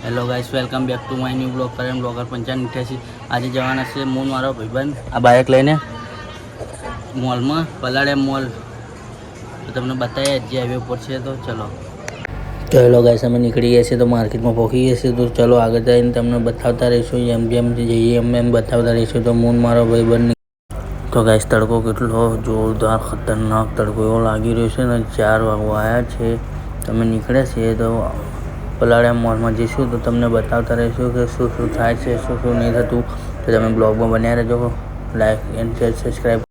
Hello guys, welcome back to my new blog Karan blogger 5588। આજે જવાના છે હું મારો ભાઈબંધ આ બાઇક લઈને મોલમાં, પલાડે મોલ, તો તમને બતાવીએ જે હાઈવે ઉપર છે। તો ચલો, તો હેલો ગાઈસ, અમે નીકળી ગયા છીએ, તો માર્કેટમાં પહોંચી ગયા છીએ। તો ચલો આગળ જઈને તમને બતાવતા રહીશું, જેમ જેમ જઈએ એમ બતાવતા રહીશું। તો હું મારો ભાઈબંધ, તો ગાઈસ તડકો કેટલો જોરદાર ખતરનાક તડકો એવો લાગી રહ્યો છે ને, 4 વાગવા આવ્યા છે। તમે નીકળ્યા છીએ તો પલાળિયા મોલમાં જઈશું, તો તમને બતાવતા રહીશું કે શું શું થાય છે, શું શું નહીં થતું। તો તમે બ્લોગમાં બન્યા રહેજો, લાઈક એન્ડ શેર સબસ્ક્રાઈબ।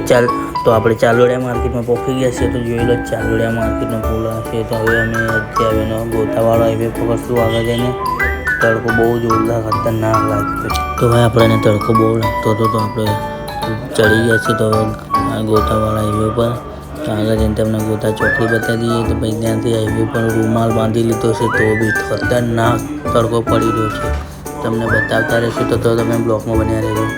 ચાલ, તો આપણે ચાલોડિયા માર્કેટમાં પહોંચી ગયા છીએ। તો જોઈ લો, ચાલોડિયા માર્કેટનો પુલ છે। તો હવે અમે અત્યારે ગોતાવાળો હાઈવે પકડશું આગળ જઈને। તડકો બહુ જોરદાર ખતરનાક લાગતો છે, તો ભાઈ આપણને તડકો બહુ લાગતો હતો, તો આપણે ચડી ગયા છીએ તો ગોતાવાળા હાઈવે પર। તો આગળ જઈને તમને ગોતા ચોકડી બતાવી દઈએ। તો પછી ત્યાંથી હાઈવે પર રૂમાલ બાંધી લીધો છે, તો બી ખતરનાક તડકો પડી રહ્યો છે, તમને બતાવતા રહીશું। તો તમે બ્લોગમાં બન્યા રહેજો।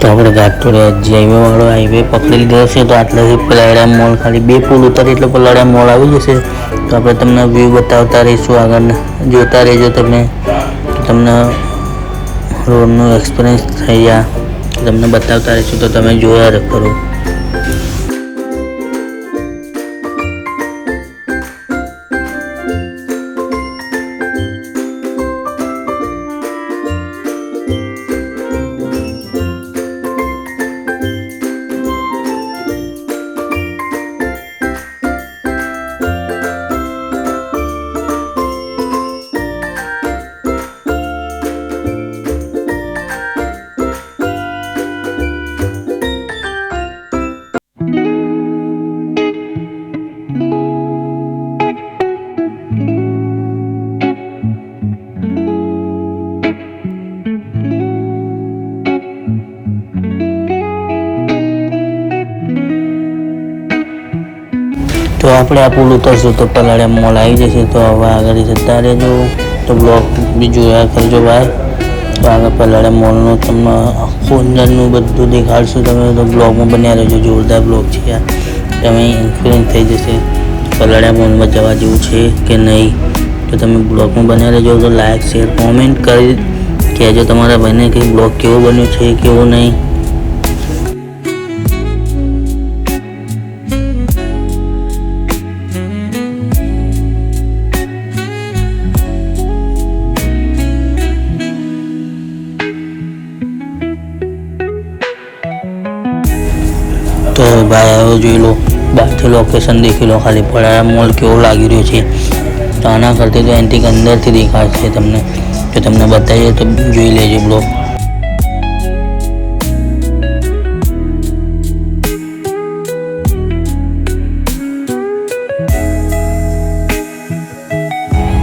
તો આપણે ઘાટોડિયા હાઈવે વાળો હાઈવે પકડી લીધો છે। તો આટલાથી પલાળિયા મોલ, ખાલી 2 પુલ ઉતારી એટલે પલાળિયા મોલ આવી જશે। તો આપણે તમને વ્યૂ બતાવતા રહીશું, આગળ જોતા રહેજો તમે। તો તમને રોડનું એક્સપિરિયન્સ થઈ જાય, તમને બતાવતા રહીશું, તો તમે જોયા કરો। તો આપણે આ પુલ ઉતરશું તો પલાળિયા મોલ આવી જશે। તો હવે આગળ જતા રહેજો, તો બ્લોગ બી જોયા કરજો ભાઈ। તો આગળ પલાળિયા મોલનું તમને આખું અંદરનું બધું દેખાડશું, તમે તો બ્લોગમાં બન્યા રહેજો। જોરદાર બ્લોગ છે યાર, તમે ઇન્ફ્લુઅન્સ થઈ જશે પલાળિયા મોલમાં જવા જેવું છે કે નહીં। તો તમે બ્લોગમાં બન્યા રહેજો, તો લાઈક શેર કોમેન્ટ કરી કહેજો તમારા ભાઈને કે બ્લોગ કેવો બન્યો છે, કેવો નહીં। તો ભાઈ હવે જોઈ લો, બહારથી લોકેશન દેખી લો, ખાલી પલાળિયા મોલ કેવો લાગી રહ્યો છે। તો આના કરતી તો એન્ટિક અંદરથી દેખાડશે તમને, તો તમને બતાવીએ તો જોઈ લેજો બ્લોગ।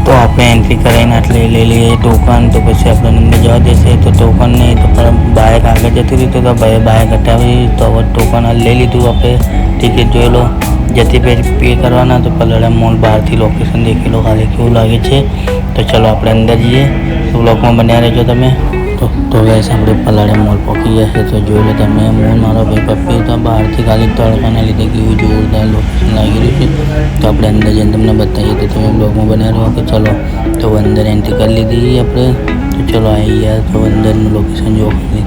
તો આપણે એન્ટ્રી કરીને એટલે લઈ લઈએ ટોકન, તો પછી આપણે અંદર જવા દેશે। તો ટોકન નહીં તો બાઇક આગળ જતી રહી, તો ભાઈ બાઇક હટાવી, તો હવે ટોકન લઈ લીધું આપણે, ટિકિટ જોઈ લો, જતી પે કરવાના। તો પલાળિયા મોલ બહારથી લોકેશન દેખી લો, ખાલી કેવું લાગે છે। તો ચલો આપણે અંદર જઈએ, તો બ્લોગમાં બન્યા રહેજો તમે। તો ગાઈસ આપણે પલાળિયા મોલ પહોંચી ગયા છે। તો જોઈ લો તમે, હું મારો ભાઈ પપ્પી, તો બહારથી ખાલી તડકાના લીધે કેવું જોરદાર લોકેશન લાગી રહ્યું છે। તો આપણે અંદર જઈને તમને બતાવીએ, તો તમે બ્લોગમાં બન્યા રહો કે ચલો। તો અંદર એન્ટ્રી કરી લીધી આપણે, તો ચલો આવી ગયા, તો અંદરનું લોકેશન જોવા ખાલી।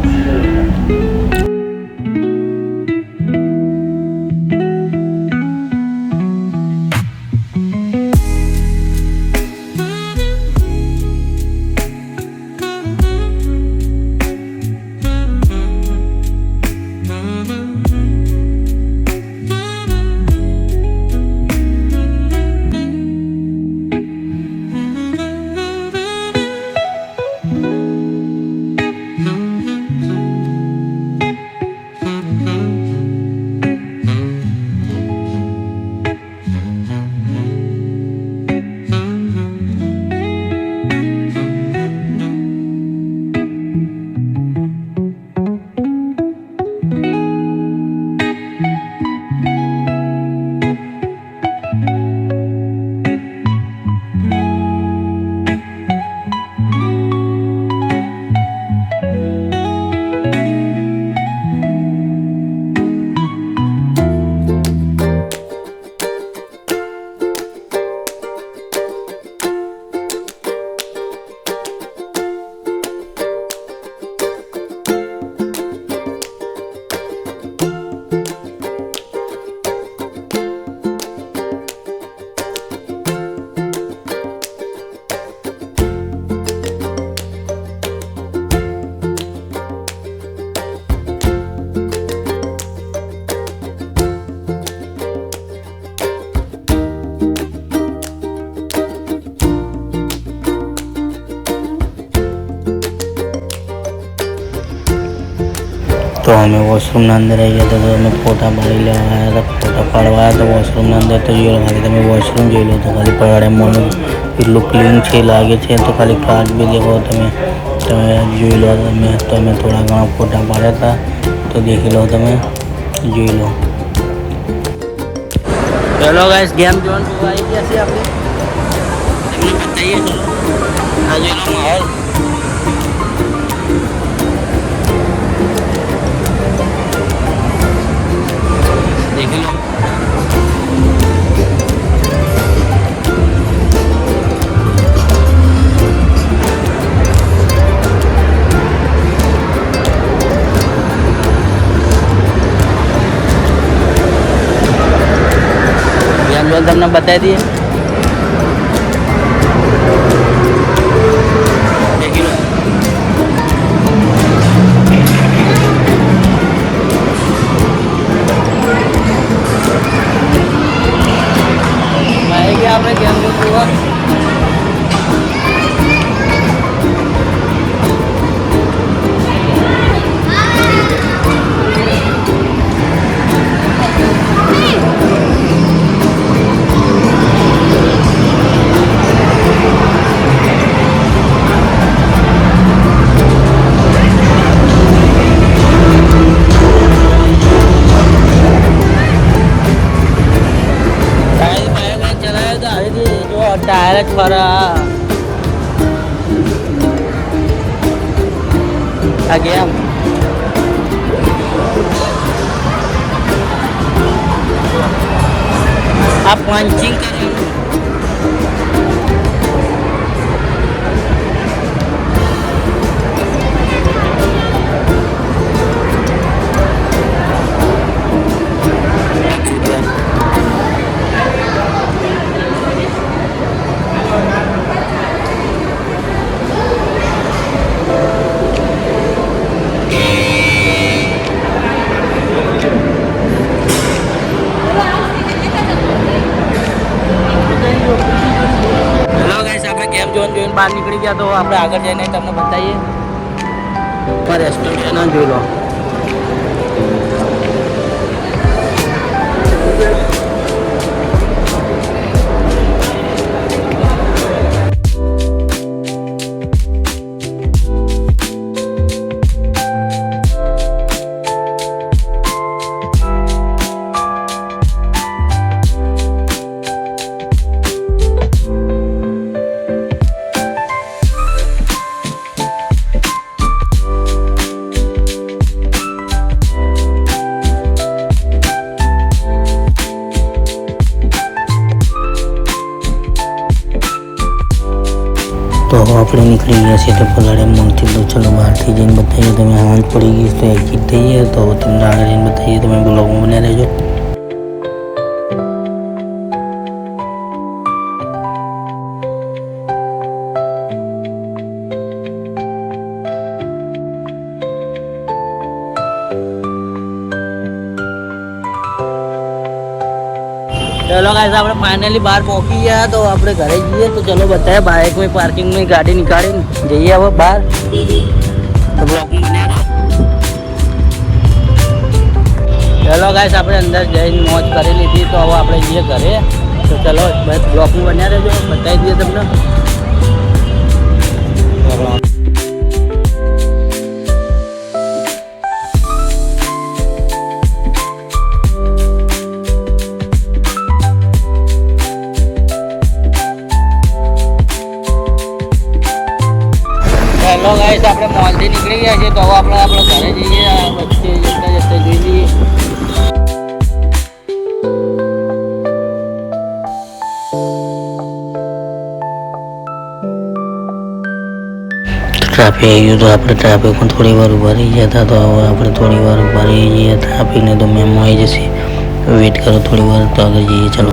तो हमें वॉशरूम अंदर आई गया था, तो हमें फोटा पाड़ी लेवा आया था। फोटा पाड़वा आया तो वॉशरूम अंदर तो जो खाली તમે વોશરૂમ જોઈ લો તો ખાલી પડાડે મોલ એટલું ક્લીન છે લાગે છે, તો ખાલી કાચ બી દેખો તમે તમે જોઈ લો તમે તો અમે થોડા ઘણા ફોટા પાડ્યા હતા, તો દેખી લો તમે જોઈ લો। चलो गाइस गेम जोन तो आई गया છે આપણે તમને બતાઈએ। ચલો આ જોઈ લો માહોલ, દેખી લો। તમને બતાવી દઈએ, દેખી લો। આવી ગયા આપણે ગેમ જોવા। टायर फरा आ गया आप पंचिंग करें। બહાર નીકળી ગયા તો આપણે આગળ જઈને તમને બતાવીએ। રેસ્ટોરન્ટ જોઈ લો। तो આપણે નીકળી ગયા છીએ તો પલાડે મોલથી। તો ચલો બહારથી જઈને બતાવીએ। તમે હાંજ પડી ગઈ તો એક્ઝિટ થઈએ તો તમને આગળ જઈને બતાવીએ। તમે બ્લોગમાં બન્યા રહેજો। चलो गाइस આપણે ફાઇનલી બહાર પહોંચી ગયા તો આપણે ઘરે જઈએ। તો ચલો બતાવે બાઇક में पार्किंग में गाड़ी निकाली જઈએ હવે બહાર। તો બ્લોગમાં બન્યા રહો। ચલો ગાइस આપણે અંદર જઈને મોજ કરી લીધી તો હવે આપણે જઈએ ઘરે। તો ચલો બ્લોગમાં બન્યા રહેજો, બતાવી દઈએ તમને। હેલો ગાઈસ આપણે મોલથી નીકળી ગયા છીએ તો હવે આપણે આપણા ઘરે જઈએ। વચ્ચે જતા જતા જોઈ લઈએ। ટ્રાફિક આવી ગયું તો આપણે ટ્રાફિકમાં થોડી વાર ઊભા રહી ગયા હતા, તો હવે આપણે થોડી વાર ઊભા રહી જઈએ। ટ્રાફિકને તો મેમો આવી જશે, વેઇટ કરો થોડી વાર તો આગળ જઈએ। ચલો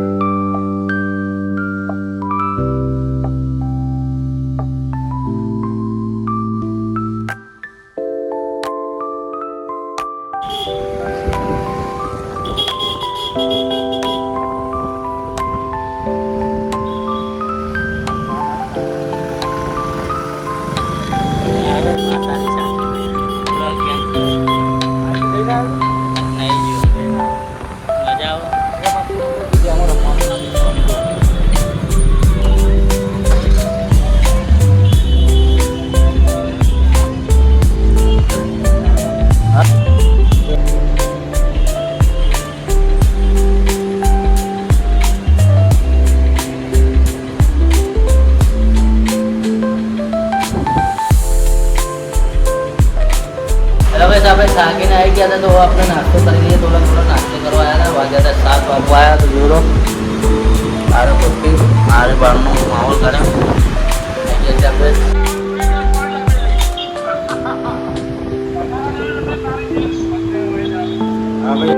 તો આપણે નાસ્તો કરી લઈએ. થોડા નાસ્તો કરવા આવ્યા હતા. વાગ્યા હતા 7 વાગવા આવ્યા તો જોરો આરે પપ્પી આરે બહારનો માહોલ કરે એટલે આપણે હા ભાઈ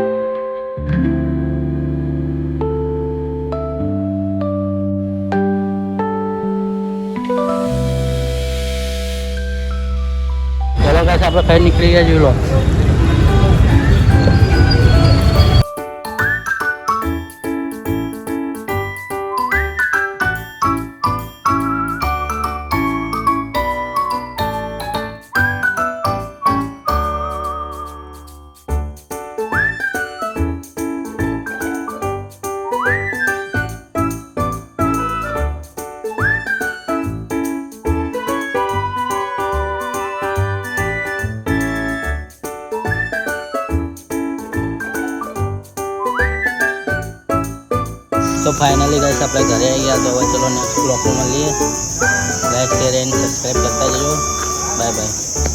ચલો ગાઈસ આપણે ખાઈ નીકળી ગયા જોઈ લો. તો ફાઇનલી ગાઈસ આપણે ઘરે આવી ગયા. તો હવે ચલો નેક્સ્ટ બ્લોગમાં મળીએ. લાઈક શેર એન્ડ સબસ્ક્રાઈબ કરતા જજો. Bye bye.